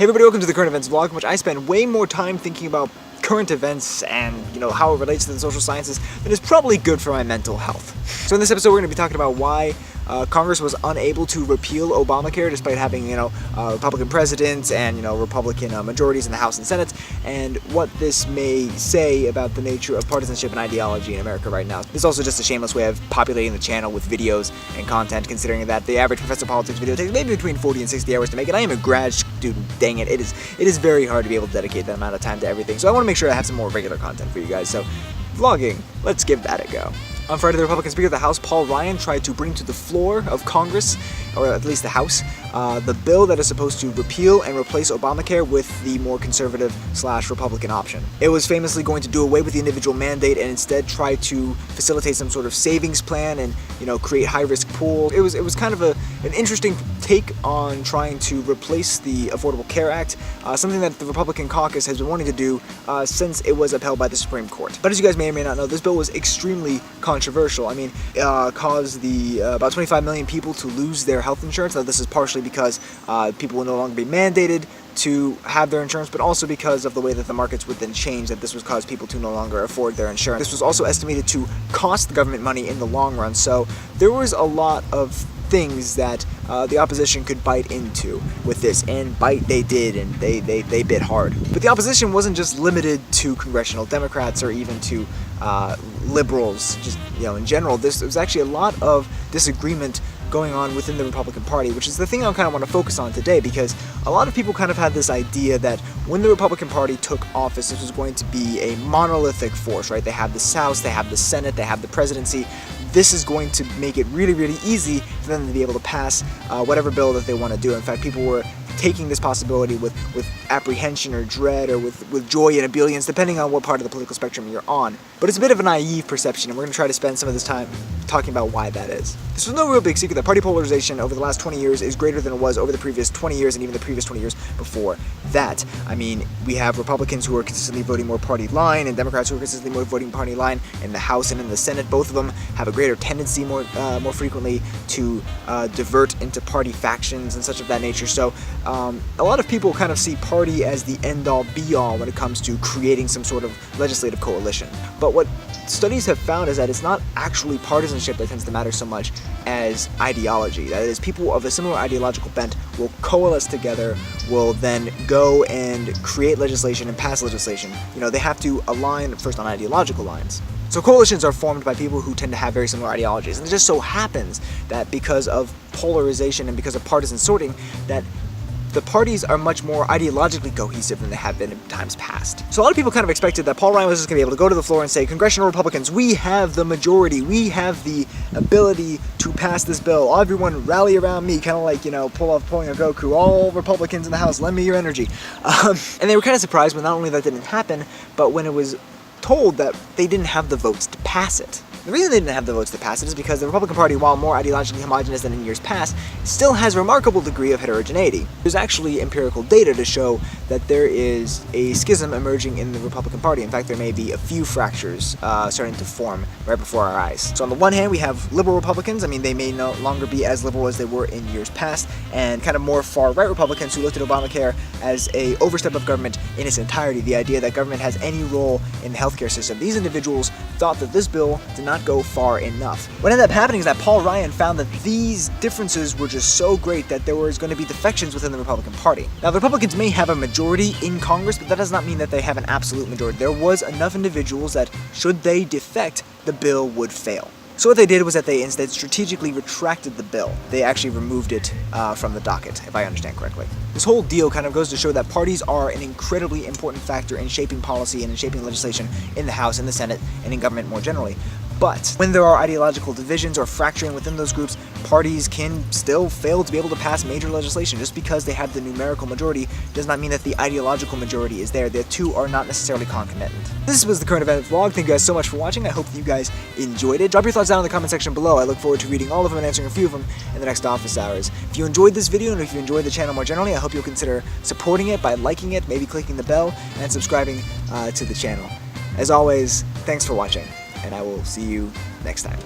Hey everybody, welcome to the current events vlog, in which I spend way more time thinking about current events and, how it relates to the social sciences than is probably good for my mental health. So in this episode, we're going to be talking about why Congress was unable to repeal Obamacare despite having, Republican presidents and, Republican majorities in the House and Senate, and what this may say about the nature of partisanship and ideology in America right now. This is also just a shameless way of populating the channel with videos and content, considering that the average Professor Politics video takes maybe between 40 and 60 hours to make it. I am a grad student, dang it. It is very hard to be able to dedicate that amount of time to everything, so I want to make sure I have some more regular content for you guys, so vlogging, let's give that a go. On Friday, the Republican Speaker of the House, Paul Ryan, tried to bring to the floor of Congress, or at least the House, the bill that is supposed to repeal and replace Obamacare with the more conservative/Republican option. It was famously going to do away with the individual mandate and instead try to facilitate some sort of savings plan and, create high-risk pools. It was kind of an interesting take on trying to replace the Affordable Care Act, something that the Republican caucus has been wanting to do since it was upheld by the Supreme Court. But as you guys may or may not know, this bill was extremely controversial. I mean, caused about 25 million people to lose their health insurance. Now, this is partially because people will no longer be mandated to have their insurance, but also because of the way that the markets would then change, that this would cause people to no longer afford their insurance. This was also estimated to cost the government money in the long run, so there was a lot of things that the opposition could bite into with this, and bite they did, and they bit hard. But the opposition wasn't just limited to congressional Democrats or even to liberals, just in general. There was actually a lot of disagreement going on within the Republican Party, which is the thing I kind of want to focus on today, because a lot of people kind of had this idea that when the Republican Party took office, this was going to be a monolithic force, right? They have the House, they have the Senate, they have the presidency. This is going to make it really, really easy for them to be able to pass whatever bill that they want to do. In fact, people were taking this possibility with apprehension or dread or with joy and ebullience, depending on what part of the political spectrum you're on. But it's a bit of a naive perception, and we're going to try to spend some of this time talking about why that is. This was no real big secret that party polarization over the last 20 years is greater than it was over the previous 20 years and even the previous 20 years before that. I mean, we have Republicans who are consistently voting more party line and Democrats who are consistently more voting party line in the House and in the Senate. Both of them have a greater tendency more frequently to divert into party factions and such of that nature. So a lot of people kind of see party as the end-all be-all when it comes to creating some sort of legislative coalition. But what studies have found is that it's not actually partisanship that tends to matter so much as ideology. That is, people of a similar ideological bent will coalesce together, will then go and create legislation and pass legislation. They have to align first on ideological lines. So coalitions are formed by people who tend to have very similar ideologies. And it just so happens that because of polarization and because of partisan sorting, that the parties are much more ideologically cohesive than they have been in times past. So a lot of people kind of expected that Paul Ryan was just going to be able to go to the floor and say, Congressional Republicans, we have the majority, we have the ability to pass this bill. Everyone rally around me, kind of like, pulling a Goku, all Republicans in the House, lend me your energy. And they were kind of surprised when not only that didn't happen, but when it was told that they didn't have the votes to pass it. The reason they didn't have the votes to pass it is because the Republican Party, while more ideologically homogenous than in years past, still has a remarkable degree of heterogeneity. There's actually empirical data to show that there is a schism emerging in the Republican Party. In fact, there may be a few fractures starting to form right before our eyes. So on the one hand, we have liberal Republicans. I mean, they may no longer be as liberal as they were in years past, and kind of more far-right Republicans who looked at Obamacare as a overstep of government in its entirety, the idea that government has any role in the healthcare system. These individuals thought that this bill did not go far enough. What ended up happening is that Paul Ryan found that these differences were just so great that there was going to be defections within the Republican Party. Now, the Republicans may have a majority in Congress, but that does not mean that they have an absolute majority. There was enough individuals that, should they defect, the bill would fail. So what they did was that they instead strategically retracted the bill. They actually removed it from the docket, if I understand correctly. This whole deal kind of goes to show that parties are an incredibly important factor in shaping policy and in shaping legislation in the House, in the Senate, and in government more generally. But when there are ideological divisions or fracturing within those groups, parties can still fail to be able to pass major legislation. Just because they have the numerical majority does not mean that the ideological majority is there. The two are not necessarily concomitant. This was the current event vlog. Thank you guys so much for watching. I hope that you guys enjoyed it. Drop your thoughts down in the comment section below. I look forward to reading all of them and answering a few of them in the next office hours. If you enjoyed this video and if you enjoyed the channel more generally, I hope you'll consider supporting it by liking it, maybe clicking the bell, and subscribing to the channel. As always, thanks for watching, and I will see you next time.